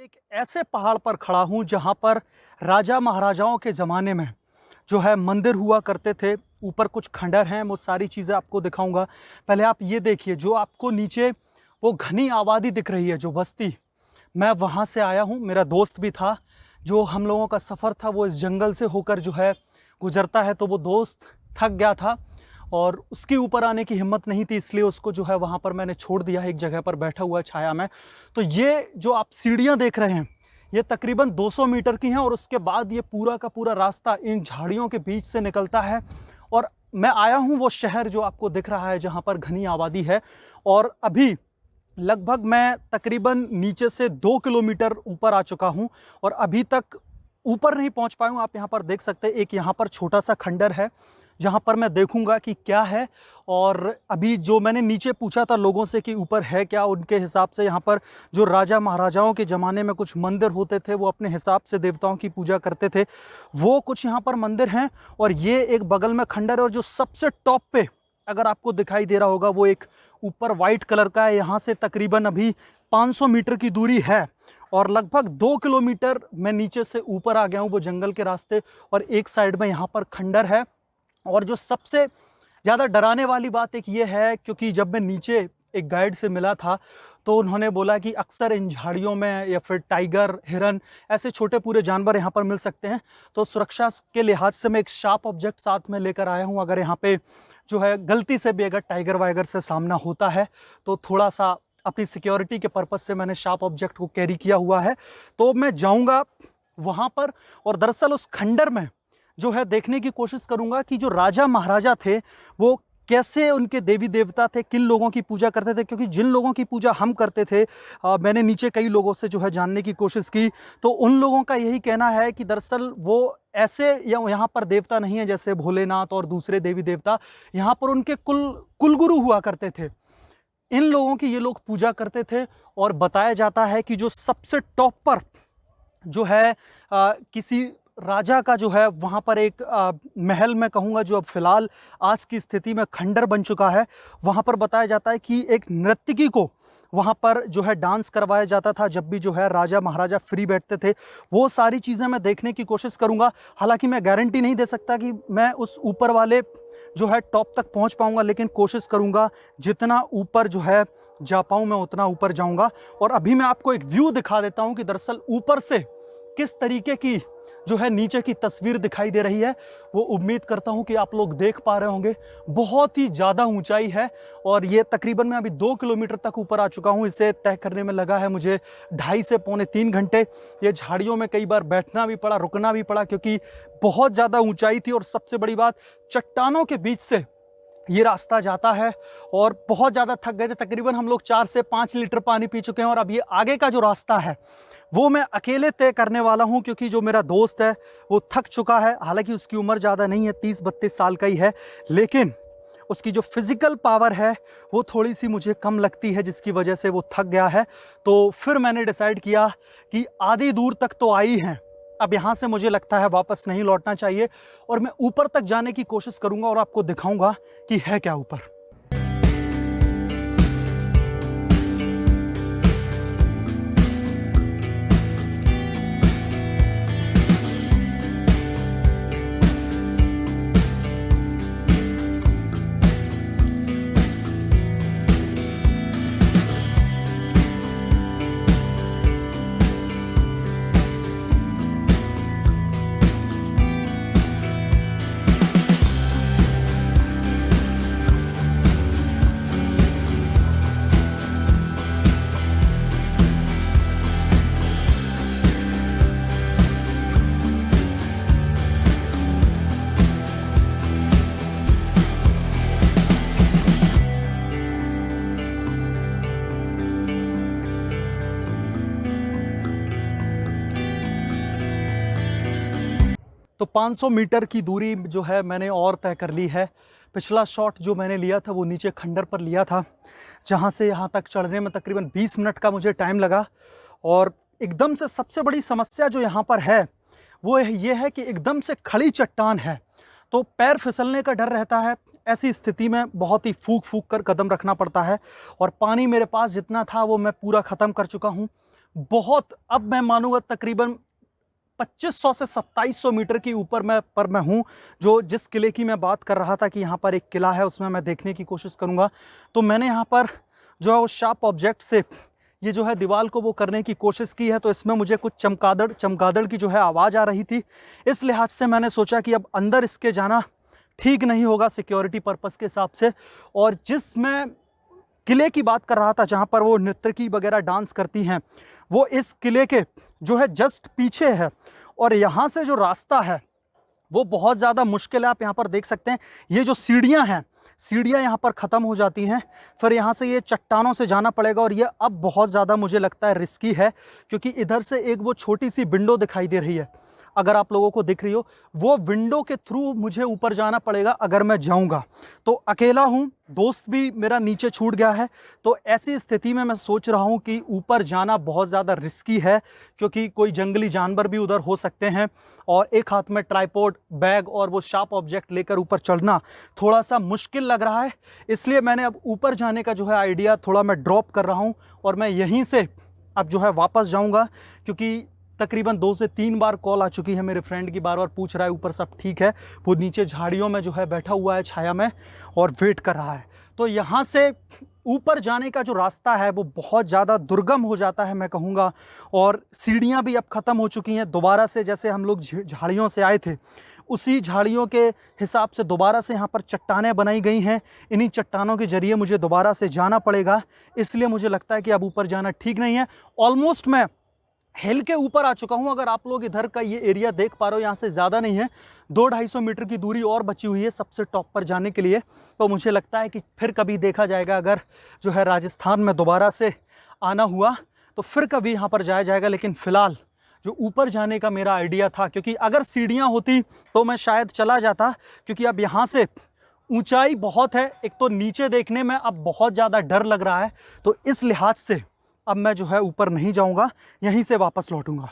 एक ऐसे पहाड़ पर खड़ा हूँ जहाँ पर राजा महाराजाओं के ज़माने में जो है मंदिर हुआ करते थे। ऊपर कुछ खंडर हैं, वो सारी चीज़ें आपको दिखाऊंगा। पहले आप ये देखिए, जो आपको नीचे वो घनी आबादी दिख रही है, जो बस्ती, मैं वहाँ से आया हूँ। मेरा दोस्त भी था, जो हम लोगों का सफ़र था वो इस जंगल से होकर जो है गुजरता है। तो वो दोस्त थक गया था और उसके ऊपर आने की हिम्मत नहीं थी, इसलिए उसको जो है वहाँ पर मैंने छोड़ दिया है, एक जगह पर बैठा हुआ है छाया में। तो ये जो आप सीढ़ियाँ देख रहे हैं, ये तकरीबन 200 मीटर की हैं और उसके बाद ये पूरा का पूरा रास्ता इन झाड़ियों के बीच से निकलता है। और मैं आया हूँ वो शहर जो आपको दिख रहा है, जहाँ पर घनी आबादी है। और अभी लगभग मैं तकरीबन नीचे से 2 किलोमीटर ऊपर आ चुका हूँ और अभी तक ऊपर नहीं पहुँच पाया हूँ। आप यहाँ पर देख सकते हैं, एक यहाँ पर छोटा सा खंडर है जहाँ पर मैं देखूंगा कि क्या है। और अभी जो मैंने नीचे पूछा था लोगों से कि ऊपर है क्या, उनके हिसाब से यहाँ पर जो राजा महाराजाओं के ज़माने में कुछ मंदिर होते थे, वो अपने हिसाब से देवताओं की पूजा करते थे, वो कुछ यहाँ पर मंदिर हैं। और ये एक बगल में खंडर है और जो सबसे टॉप पे अगर आपको दिखाई दे रहा होगा, वो एक ऊपर वाइट कलर का है। यहाँ से तकरीबन अभी 500 मीटर की दूरी है और लगभग 2 किलोमीटर मैं नीचे से ऊपर आ गया हूँ वो जंगल के रास्ते। और एक साइड में यहाँ पर खंडर है। और जो सबसे ज़्यादा डराने वाली बात एक ये है, क्योंकि जब मैं नीचे एक गाइड से मिला था तो उन्होंने बोला कि अक्सर इन झाड़ियों में या फिर टाइगर, हिरन, ऐसे छोटे पूरे जानवर यहाँ पर मिल सकते हैं। तो सुरक्षा के लिहाज से मैं एक शार्प ऑब्जेक्ट साथ में लेकर आया हूँ। अगर यहाँ पे जो है गलती से भी अगर टाइगर वाइगर से सामना होता है तो थोड़ा सा अपनी सिक्योरिटी के पर्पज़ से मैंने शार्प ऑब्जेक्ट को कैरी किया हुआ है। तो मैं जाऊँगा वहाँ पर और दरअसल उस खंडर में जो है देखने की कोशिश करूंगा कि जो राजा महाराजा थे वो कैसे, उनके देवी देवता थे, किन लोगों की पूजा करते थे। क्योंकि जिन लोगों की पूजा हम करते थे, मैंने नीचे कई लोगों से जो है जानने की कोशिश की, तो उन लोगों का यही कहना है कि दरअसल वो ऐसे यहाँ पर देवता नहीं है जैसे भोलेनाथ और दूसरे देवी देवता। यहाँ पर उनके कुलगुरु हुआ करते थे, इन लोगों की ये लोग पूजा करते थे। और बताया जाता है कि जो सबसे टॉप पर जो है किसी राजा का जो है वहाँ पर एक महल में कहूँगा, जो अब फिलहाल आज की स्थिति में खंडर बन चुका है, वहाँ पर बताया जाता है कि एक नर्तकी को वहाँ पर जो है डांस करवाया जाता था जब भी जो है राजा महाराजा फ्री बैठते थे। वो सारी चीज़ें मैं देखने की कोशिश करूँगा। हालांकि मैं गारंटी नहीं दे सकता कि मैं उस ऊपर वाले जो है टॉप तक पहुँच पाऊँगा, लेकिन कोशिश करूँगा जितना ऊपर जो है जा पाऊँ मैं उतना ऊपर जाऊँगा। और अभी मैं आपको एक व्यू दिखा देता हूँ कि दरअसल ऊपर से किस तरीके की जो है नीचे की तस्वीर दिखाई दे रही है। वो उम्मीद करता हूं कि आप लोग देख पा रहे होंगे। बहुत ही ज़्यादा ऊंचाई है और ये तकरीबन मैं अभी 2 किलोमीटर तक ऊपर आ चुका हूं। इसे तय करने में लगा है मुझे 2.5 से पौने 3 घंटे। ये झाड़ियों में कई बार बैठना भी पड़ा, रुकना भी पड़ा, क्योंकि बहुत ज़्यादा ऊंचाई थी। और सबसे बड़ी बात, चट्टानों के बीच से ये रास्ता जाता है और बहुत ज़्यादा थक गए थे। तकरीबन हम लोग 4 से 5 लीटर पानी पी चुके हैं। और अब ये आगे का जो रास्ता है वो मैं अकेले तय करने वाला हूं, क्योंकि जो मेरा दोस्त है वो थक चुका है। हालांकि उसकी उम्र ज़्यादा नहीं है, 30-32 साल का ही है, लेकिन उसकी जो फिज़िकल पावर है वो थोड़ी सी मुझे कम लगती है, जिसकी वजह से वो थक गया है। तो फिर मैंने डिसाइड किया कि आधी दूर तक तो आई हैं, अब यहाँ से मुझे लगता है वापस नहीं लौटना चाहिए और मैं ऊपर तक जाने की कोशिश करूँगा और आपको दिखाऊँगा कि है क्या ऊपर। तो 500 मीटर की दूरी जो है मैंने और तय कर ली है। पिछला शॉट जो मैंने लिया था वो नीचे खंडर पर लिया था, जहाँ से यहाँ तक चढ़ने में तकरीबन 20 मिनट का मुझे टाइम लगा। और एकदम से सबसे बड़ी समस्या जो यहाँ पर है वो ये है कि एकदम से खड़ी चट्टान है, तो पैर फिसलने का डर रहता है। ऐसी स्थिति में बहुत ही फूक फूक कर कदम रखना पड़ता है। और पानी मेरे पास जितना था वो मैं पूरा ख़त्म कर चुका हूँ। बहुत, अब मैं मानूंगा तकरीबन 2500 से 2700 मीटर की ऊपर मैं हूँ। जो जिस किले की मैं बात कर रहा था कि यहाँ पर एक किला है, उसमें मैं देखने की कोशिश करूँगा। तो मैंने यहाँ पर जो है उस शार्प ऑब्जेक्ट से ये जो है दीवार को वो करने की कोशिश की है, तो इसमें मुझे कुछ चमगादड़ की जो है आवाज़ आ रही थी। इस लिहाज से मैंने सोचा कि अब अंदर इसके जाना ठीक नहीं होगा सिक्योरिटी पर्पस के हिसाब से। और जिस मैं किले की बात कर रहा था जहाँ पर वो नर्तकी वगैरह डांस करती हैं, वो इस किले के जो है जस्ट पीछे है। और यहाँ से जो रास्ता है वो बहुत ज़्यादा मुश्किल है। आप यहाँ पर देख सकते हैं ये जो सीढ़ियाँ हैं, सीढ़ियाँ यहाँ पर ख़त्म हो जाती हैं, फिर यहाँ से ये चट्टानों से जाना पड़ेगा। और ये अब बहुत ज़्यादा मुझे लगता है रिस्की है, क्योंकि इधर से एक वो छोटी सी विंडो दिखाई दे रही है, अगर आप लोगों को दिख रही हो, वो विंडो के थ्रू मुझे ऊपर जाना पड़ेगा अगर मैं जाऊंगा। तो अकेला हूँ, दोस्त भी मेरा नीचे छूट गया है। तो ऐसी स्थिति में मैं सोच रहा हूँ कि ऊपर जाना बहुत ज़्यादा रिस्की है, क्योंकि कोई जंगली जानवर भी उधर हो सकते हैं। और एक हाथ में ट्राइपॉड, बैग और वो शार्प ऑब्जेक्ट लेकर ऊपर चढ़ना थोड़ा सा मुश्किल लग रहा है। इसलिए मैंने अब ऊपर जाने का जो है आइडिया थोड़ा मैं ड्रॉप कर रहा हूँ, और मैं यहीं से अब जो है वापस जाऊँगा। क्योंकि तकरीबन 2 से 3 बार कॉल आ चुकी है मेरे फ्रेंड की, बार बार पूछ रहा है ऊपर सब ठीक है। वो नीचे झाड़ियों में जो है बैठा हुआ है छाया में और वेट कर रहा है। तो यहाँ से ऊपर जाने का जो रास्ता है वो बहुत ज़्यादा दुर्गम हो जाता है मैं कहूँगा। और सीढ़ियाँ भी अब ख़त्म हो चुकी हैं दोबारा से, जैसे हम लोग झाड़ियों से आए थे उसी झाड़ियों के हिसाब से दोबारा से यहाँ पर चट्टानें बनाई गई हैं। इन्हीं चट्टानों के ज़रिए मुझे दोबारा से जाना पड़ेगा। इसलिए मुझे लगता है कि अब ऊपर जाना ठीक नहीं है। ऑलमोस्ट मैं हिल के ऊपर आ चुका हूं। अगर आप लोग इधर का ये एरिया देख पा रहे हो, यहाँ से ज़्यादा नहीं है, 200-250 मीटर की दूरी और बची हुई है सबसे टॉप पर जाने के लिए। तो मुझे लगता है कि फिर कभी देखा जाएगा, अगर जो है राजस्थान में दोबारा से आना हुआ तो फिर कभी यहाँ पर जाया जाएगा। लेकिन फ़िलहाल जो ऊपर जाने का मेरा आइडिया था, क्योंकि अगर सीढ़ियाँ होती तो मैं शायद चला जाता, क्योंकि अब यहाँ से ऊंचाई बहुत है। एक तो नीचे देखने में अब बहुत ज़्यादा डर लग रहा है। तो इस लिहाज से अब मैं जो है ऊपर नहीं जाऊंगा, यहीं से वापस लौटूंगा।